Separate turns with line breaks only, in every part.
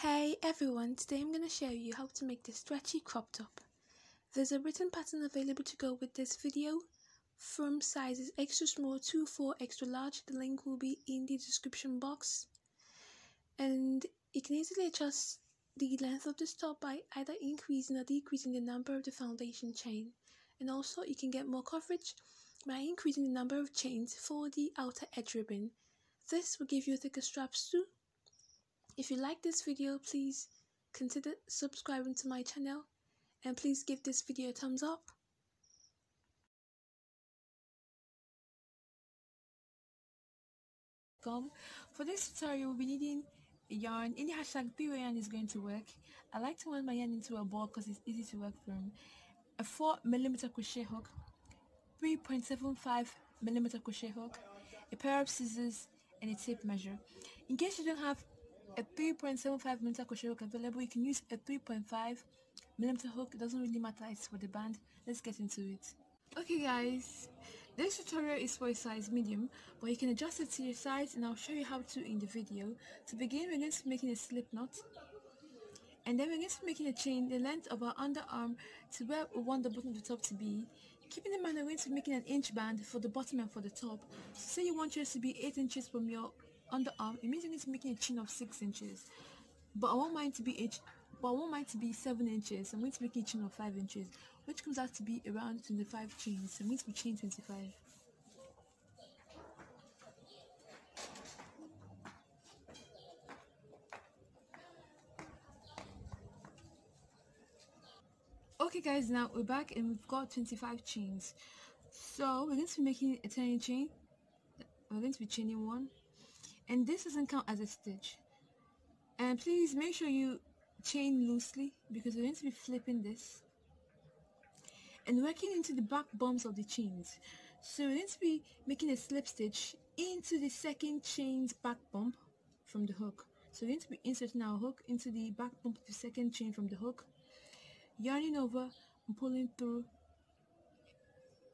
Hey everyone, today I'm going to show you how to make this stretchy crop top. There's a written pattern available to go with this video from sizes extra small to 4 extra large. The link will be in the description box. And you can easily adjust the length of this top by either increasing or decreasing the number of the foundation chain. And also you can get more coverage by increasing the number of chains for the outer edge ribbon. This will give you thicker straps too. If you like this video, please consider subscribing to my channel and please give this video a thumbs up. For this tutorial, we'll be needing yarn. In the hashtag 3 yarn is going to work. I like to wind my yarn into a ball because it's easy to work from. A 4mm crochet hook, 3.75mm crochet hook, a pair of scissors, and a tape measure. In case you don't have a 3.75mm crochet hook available, you can use a 3.5mm hook. It doesn't really matter, it's for the band. Let's get into it. Okay guys, this tutorial is for a size medium, but you can adjust it to your size and I'll show you how to in the video. To begin, we're going to be making a slip knot, and then we're going to be making a chain the length of our underarm to where we want the bottom of the top to be. Keeping in mind, we're going to be making an inch band for the bottom and for the top. So say you want yours to be 8 inches from your underarm, it means you're going to be making a chain of 6 inches. But I want mine to be 7 inches. I'm going to be making a chain of 5 inches, which comes out to be around 25 chains. So I'm going to be chain 25. Okay guys, now we're back and we've got 25 chains. So we're going to be making a turning chain. We're going to be chaining 1, and this doesn't count as a stitch. And please make sure you chain loosely because we're going to be flipping this and working into the back bumps of the chains. So we're going to be making a slip stitch into the second chain's back bump from the hook. So we're going to be inserting our hook into the back bump of the second chain from the hook, yarning over and pulling through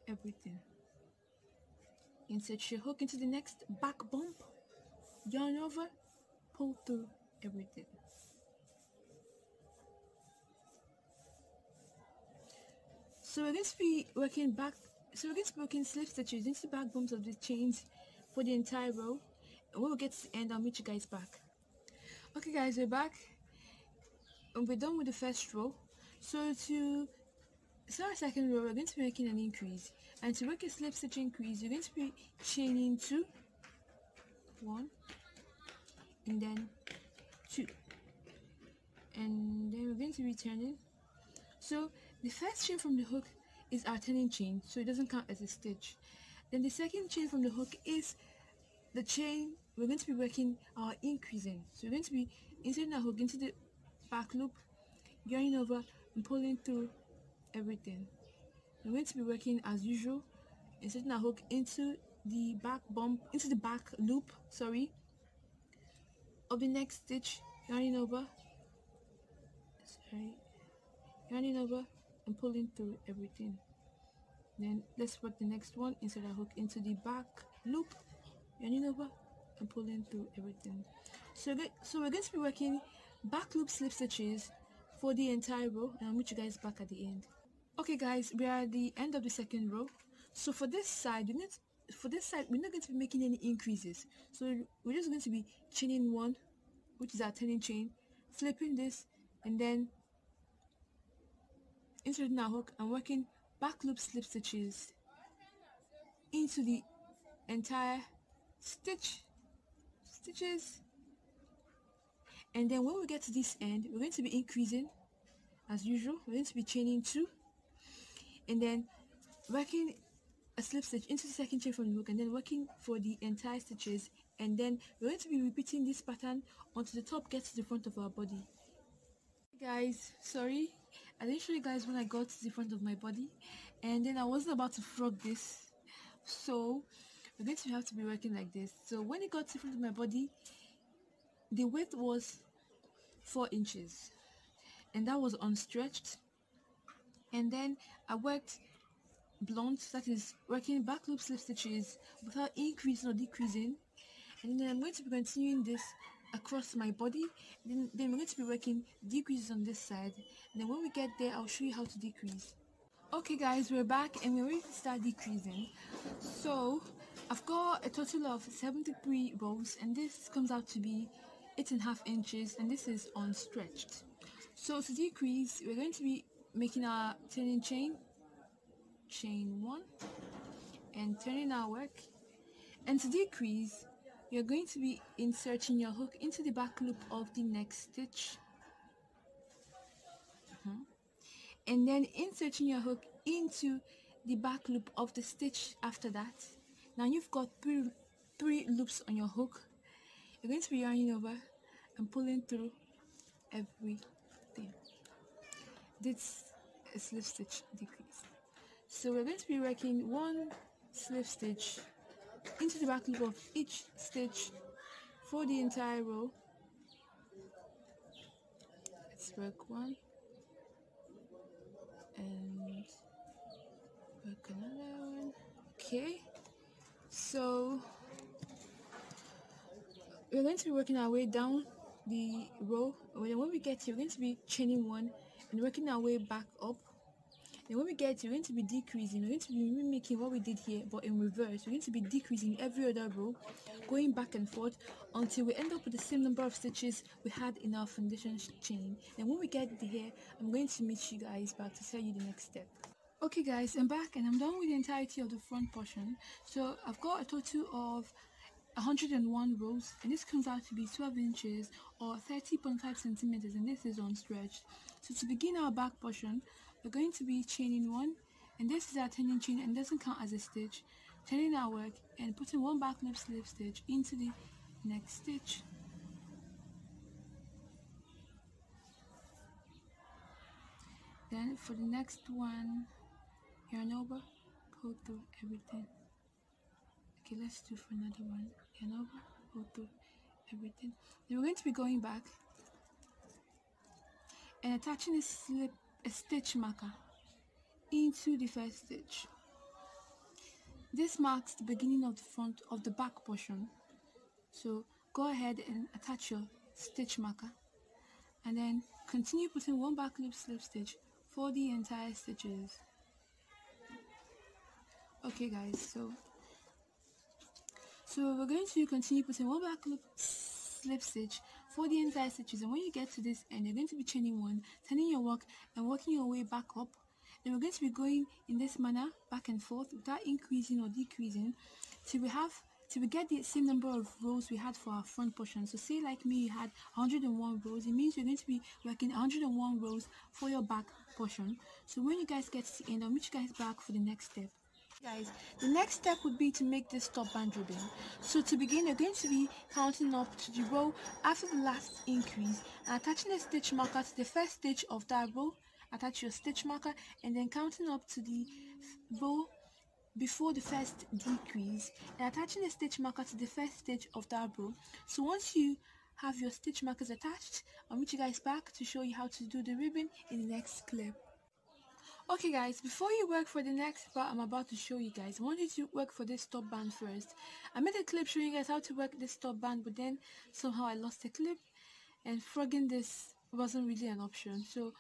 everything. Insert your hook into the next back bump, yarn over, pull through everything. So we're going to be working slip stitches into the back bumps of the chains for the entire row, and when we get to the end, I'll meet you guys back. Okay guys, we're back and we're done with the first row. So to start our second row, we're going to be making an increase, and to work a slip stitch increase, you're going to be chaining 2, 1, and then 2, and then we're going to be turning. So the first chain from the hook is our turning chain, so it doesn't count as a stitch. Then the second chain from the hook is the chain we're going to be working our increasing. So we're going to be inserting our hook into the back loop, yarning over and pulling through everything. We're going to be working as usual, inserting our hook into the back bump, into the back loop, of the next stitch, yarning over, and pulling through everything. Then let's work the next one. Insert our hook into the back loop, yarning over and pulling through everything. So we're going to be working back loop slip stitches for the entire row, and I'll meet you guys back at the end. Okay guys, we are at the end of the second row. So for this side, we're not going to be making any increases. So we're just going to be chaining 1, which is our turning chain, flipping this, and then inserting our hook and working back loop slip stitches into the entire stitches. And then when we get to this end, we're going to be increasing as usual. We're going to be chaining 2, and then working a slip stitch into the second chain from the hook, and then working for the entire stitches, and then we're going to be repeating this pattern until the top gets to the front of our body. Guys, sorry, I didn't show you guys when I got to the front of my body, and then I wasn't about to frog this, so we're going to have to be working like this. So when it got to the front of my body, the width was 4 inches, and that was unstretched. And then I worked blunt, that is working back loop slip stitches without increasing or decreasing, and then I'm going to be continuing this across my body. Then we're going to be working decreases on this side. And then when we get there, I'll show you how to decrease. Okay guys, we're back and we're ready to start decreasing. So I've got a total of 73 rows, and this comes out to be 8.5 inches, and this is unstretched. So to decrease, we're going to be making our turning chain 1, and turning our work. And to decrease, you're going to be inserting your hook into the back loop of the next stitch, and then inserting your hook into the back loop of the stitch after that. Now you've got three loops on your hook. You're going to be yarning over and pulling through everything. This is slip stitch decrease. So we're going to be working 1 slip stitch into the back loop of each stitch for the entire row. Let's work 1 and work another one. Okay, so we're going to be working our way down the row. When we get here, we're going to be chaining 1 and working our way back up. And when we get here, we're going to be decreasing. We're going to be mimicking what we did here, but in reverse. We're going to be decreasing every other row, going back and forth until we end up with the same number of stitches we had in our foundation chain. And when we get here, I'm going to meet you guys back to tell you the next step. Okay guys, I'm back and I'm done with the entirety of the front portion. So I've got a total of 101 rows, and this comes out to be 12 inches or 30.5 centimeters, and this is unstretched. So to begin our back portion, we're going to be chaining 1, and this is our turning chain and doesn't count as a stitch. Turning our work and putting 1 back loop slip stitch into the next stitch. Then for the next one, yarn over, pull through everything. Okay, let's do for another one. Yarn over, pull through everything. Then we're going to be going back and attaching a stitch marker into the first stitch. This marks the beginning of the front of the back portion. So go ahead and attach your stitch marker, and then continue putting 1 back loop slip stitch for the entire stitches. Okay guys, so we're going to continue putting 1 back loop slip stitch for the entire stitches, and when you get to this end, you're going to be chaining 1, turning your work and working your way back up. Then we're going to be going in this manner back and forth without increasing or decreasing till we get the same number of rows we had for our front portion. So say like me, you had 101 rows. It means you're going to be working 101 rows for your back portion. So when you guys get to the end, I'll meet you guys back for the next step. Guys, the next step would be to make this top band ribbon. So to begin, you're going to be counting up to the row after the last increase and attaching a stitch marker to the first stitch of that row. Attach your stitch marker and then counting up to the row before the first decrease and attaching a stitch marker to the first stitch of that row. So once you have your stitch markers attached, I'll meet you guys back to show you how to do the ribbon in the next clip. Okay guys, before you work for the next part I'm about to show you guys, I want you to work for this top band first. I made a clip showing you guys how to work this top band, but then somehow I lost the clip and frogging this wasn't really an option. So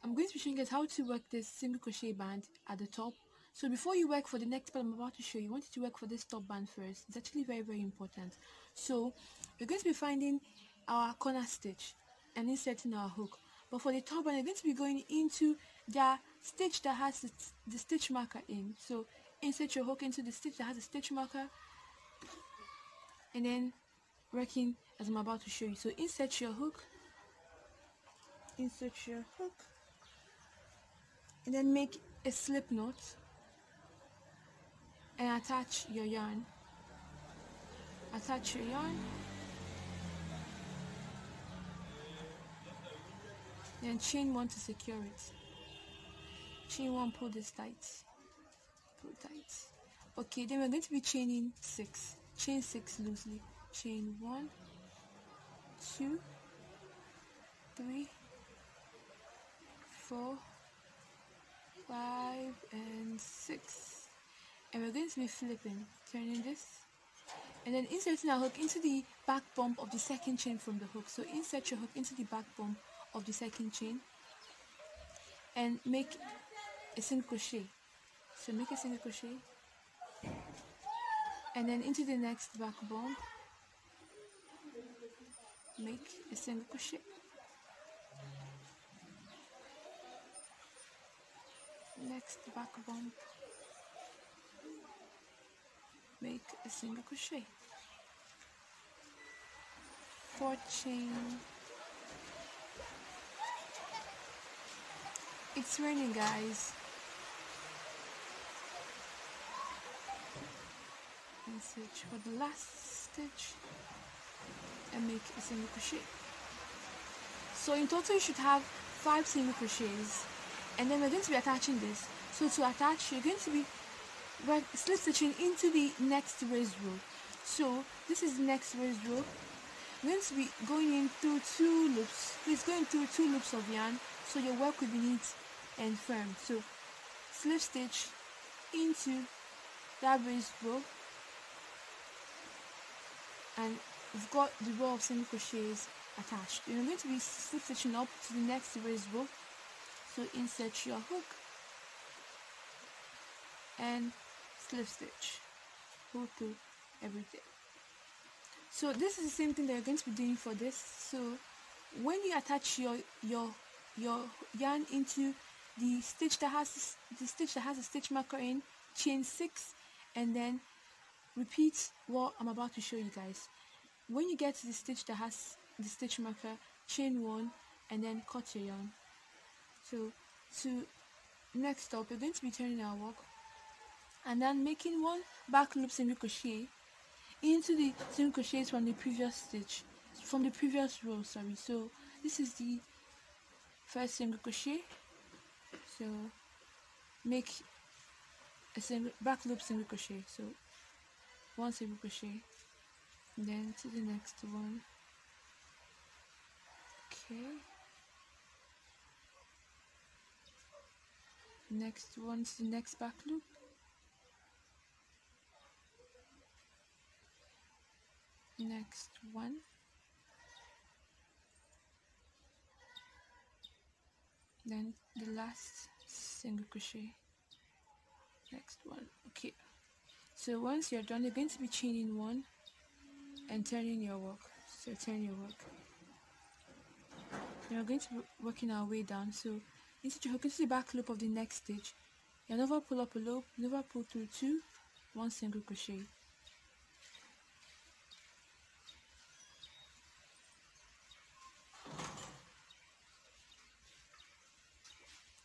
I'm going to be showing you guys how to work this single crochet band at the top. So before you work for the next part I'm about to show you, I want you to work for this top band first. It's actually very important. So we're going to be finding our corner stitch and inserting our hook. But for the top band, you're going to be going into the stitch that has the stitch marker in. So insert your hook into the stitch that has a stitch marker and then working as I'm about to show you. So insert your hook, and then make a slip knot and attach your yarn. Then chain 1 to secure it. Chain 1, pull this tight. Okay, then we're going to be chaining 6. Chain 6 loosely. Chain 1, 2, 3, 4, 5, and 6. And we're going to be flipping, turning this and then inserting our hook into the back bump of the second chain from the hook. So insert your hook into the back bump of the second chain and make a single crochet. So make a single crochet, and then into the next back bump, make a single crochet. Next back bump, make a single crochet. Fourth chain. It's raining, guys. And search for the last stitch and make a single crochet. So in total you should have 5 single crochets, and then we're going to be attaching this. So to attach, you're going to be slip stitching into the next raised row. So this is the next raised row. We're going to be going in through 2 loops. Please go in through 2 loops of yarn so your work will be neat and firm. So slip stitch into that raised row, and we've got the row of single crochets attached. And we're going to be slip stitching up to the next raised row. So insert your hook and slip stitch, go through everything. So this is the same thing that you're going to be doing for this. So when you attach your yarn into the stitch that has a stitch marker in, chain 6, and then repeat what I'm about to show you guys. When you get to the stitch that has the stitch marker, chain 1 and then cut your yarn. So to next up, we're going to be turning our work and then making 1 back loop single crochet into the single crochets from the previous row, sorry. So this is the first single crochet. So make a single back loop single crochet. So 1 single crochet, and then to the next one. Okay. Next one to the next back loop. Next one. Then the last single crochet. Next one. Okay. So once you're done, you're going to be chaining 1 and turning your work. So turn your work. We're going to be working our way down. So insert your hook into the back loop of the next stitch. You never pull up a loop, never pull through 2, 1 single crochet.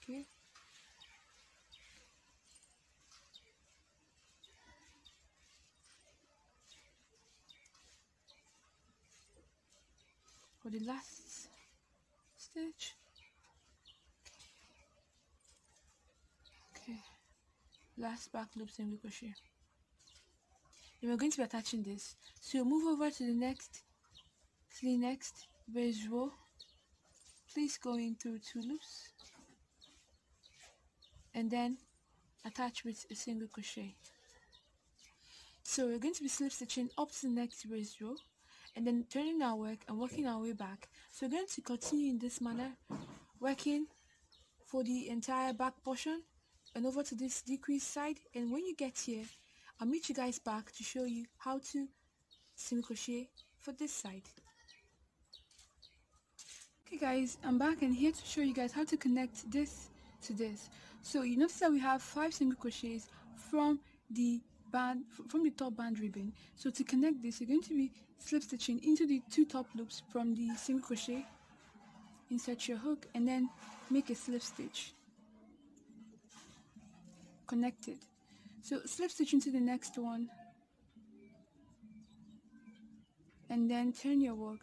Okay. For the last stitch. Okay. Last back loop single crochet. Then we're going to be attaching this. So move over to the next raised row. Please go in through 2 loops and then attach with a single crochet. So we're going to be slip stitching up to the next raised row and then turning our work and working our way back. So we're going to continue in this manner, working for the entire back portion and over to this decrease side. And when you get here, I'll meet you guys back to show you how to single crochet for this side. Okay guys, I'm back and here to show you guys how to connect this to this. So you notice that we have 5 single crochets from the top band ribbon. So to connect this, you're going to be slip stitching into the 2 top loops from the single crochet, insert your hook and then make a slip stitch, connected. So slip stitch into the next one and then turn your work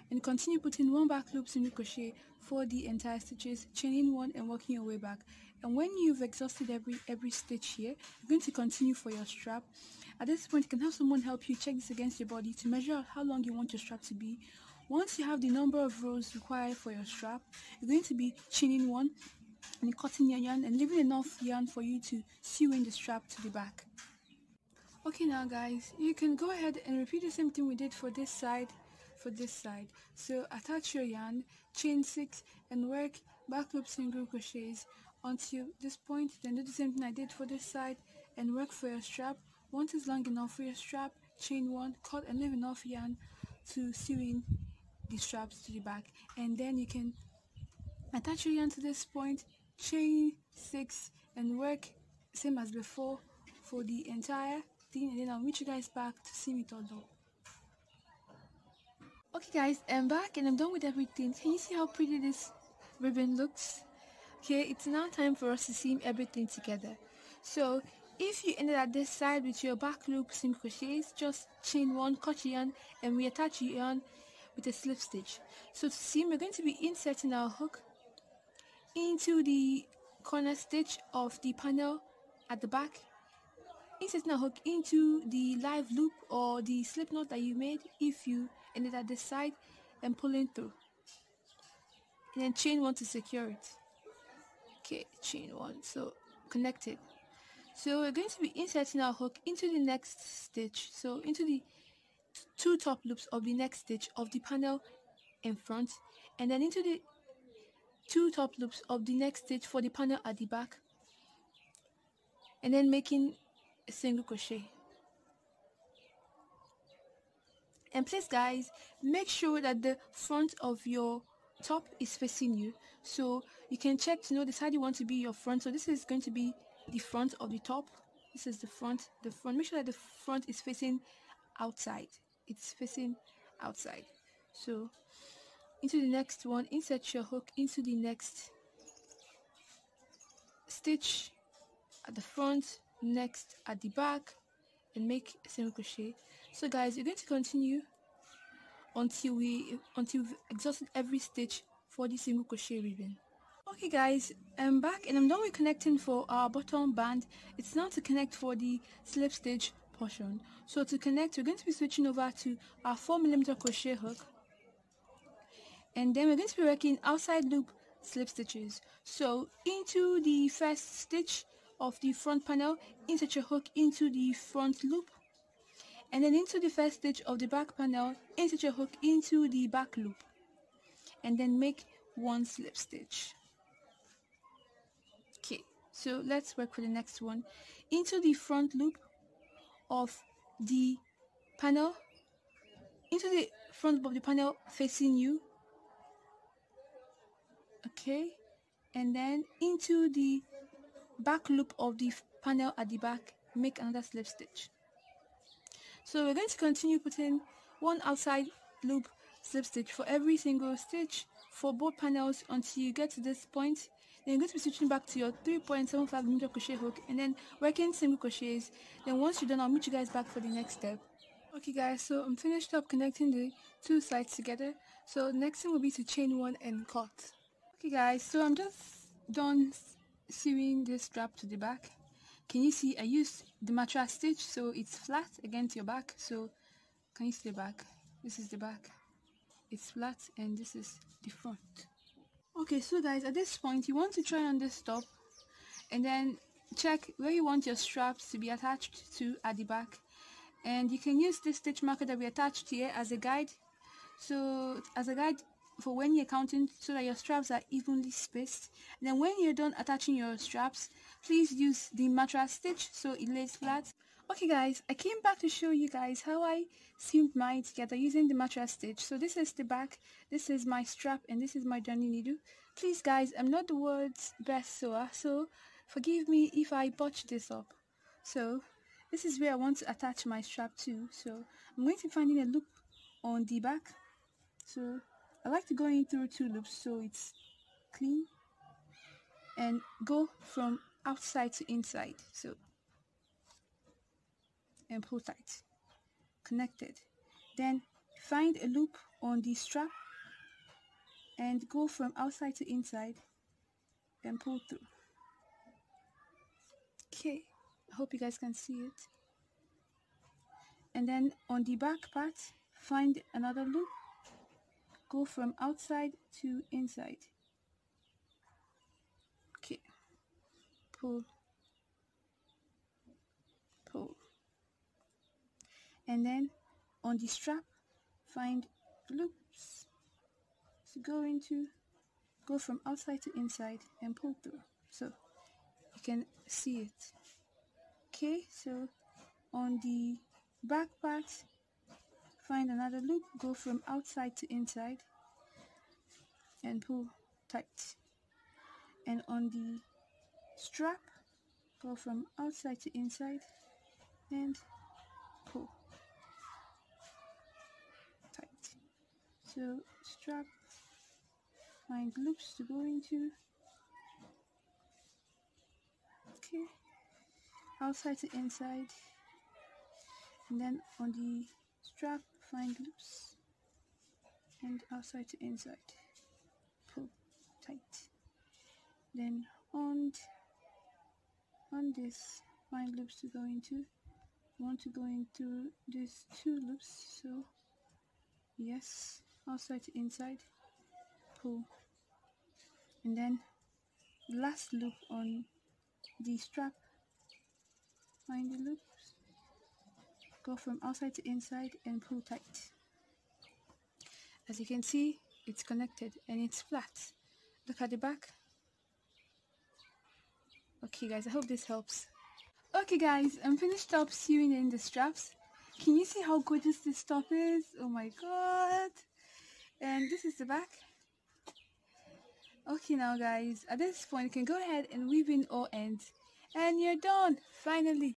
and continue putting 1 back loop single crochet for the entire stitches, chaining 1 and working your way back. And when you've exhausted every stitch here, you're going to continue for your strap. At this point, you can have someone help you check this against your body to measure out how long you want your strap to be. Once you have the number of rows required for your strap, you're going to be chaining 1 and cutting your yarn and leaving enough yarn for you to sew in the strap to the back. Okay, now guys, you can go ahead and repeat the same thing we did for this side, So attach your yarn, chain 6 and work back loop single crochets until this point. Then do the same thing I did for this side and work for your strap. Once it's long enough for your strap, chain 1, cut and leave enough yarn to sew in the straps to the back. And then you can attach your yarn to this point, chain 6 and work same as before for the entire thing, and then I'll meet you guys back to see me all done. Okay guys, I'm back and I'm done with everything. Can you see how pretty this ribbon looks? Okay, it's now time for us to seam everything together. So if you ended at this side with your back loop single crochets, just chain 1, cut your yarn and reattach your yarn with a slip stitch. So to seam, we're going to be inserting our hook into the corner stitch of the panel at the back, inserting a hook into the live loop or the slip knot that you made if you ended at this side, and pulling through, and then chain 1 to secure it. Okay, chain 1, so connected. So we're going to be inserting our hook into the next stitch, so into the 2 top loops of the next stitch of the panel in front, and then into the 2 top loops of the next stitch for the panel at the back, and then making a single crochet. And please guys, make sure that the front of your top is facing you, so you can check to know the side you want to be your front. So this is going to be the front of the top. This is the front. Make sure that the front is facing outside. It's facing outside. So into the next one, insert your hook into the next stitch at the front, next at the back, and make a single crochet. So guys, you're going to continue until we've exhausted every stitch for the single crochet ribbon. Okay guys, I'm back and I'm done with connecting for our bottom band. It's now to connect for the slip stitch portion. So to connect, we're going to be switching over to our 4mm crochet hook, and then we're going to be working outside loop slip stitches. So into the first stitch of the front panel, insert your hook into the front loop, and then into the first stitch of the back panel, insert your hook into the back loop, and then make 1 slip stitch. Okay, so let's work for the next one. Into the front loop of the panel, into the front of the panel facing you, okay, and then into the back loop of the panel at the back, make another slip stitch. So we're going to continue putting 1 outside loop slip stitch for every single stitch for both panels until you get to this point. Then you're going to be switching back to your 3.75mm crochet hook and then working single crochets. Then once you're done, I'll meet you guys back for the next step. Okay guys, so I'm finished up connecting the 2 sides together. So the next thing will be to chain 1 and cut. Okay guys, so I'm just done sewing this strap to the back. Can you see I used the mattress stitch, so it's flat against your back. So can you see the back? This is the back. It's flat and this is the front. Okay, so guys, at this point you want to try on this top and then check where you want your straps to be attached to at the back, and you can use this stitch marker that we attached here as a guide. So as a guide for when you're counting, so that your straps are evenly spaced. And then when you're done attaching your straps, please use the mattress stitch so it lays flat. Okay guys, I came back to show you guys how I seamed mine together using the mattress stitch. So this is the back, this is my strap, and this is my darning needle. Please guys, I'm not the world's best sewer, so forgive me if I botch this up. So this is where I want to attach my strap to. So I'm going to be finding a loop on the back. So I like to go in through 2 loops so it's clean, and go from outside to inside. So and pull tight, connected. Then find a loop on the strap and go from outside to inside and pull through. Okay, I hope you guys can see it. And then on the back part, find another loop, go from outside to inside. Okay, pull, pull, and then on the strap find loops to go from outside to inside and pull through, so you can see it. Okay, so on the back part find another loop, go from outside to inside and pull tight, and on the strap go from outside to inside and pull tight. So strap, find loops to go into, okay, outside to inside, and then on the strap find loops and outside to inside, pull tight. Then on this find loops to go into. Want to go into these two loops, so yes, outside to inside, pull, and then the last loop on the strap, find the loops, go from outside to inside and pull tight. As you can see, it's connected and it's flat. Look at the back. Okay guys, I hope this helps. Okay guys, I'm finished up sewing in the straps. Can you see how gorgeous this top is? Oh my god. And this is the back. Okay now guys, at this point you can go ahead and weave in all ends and you're done, finally.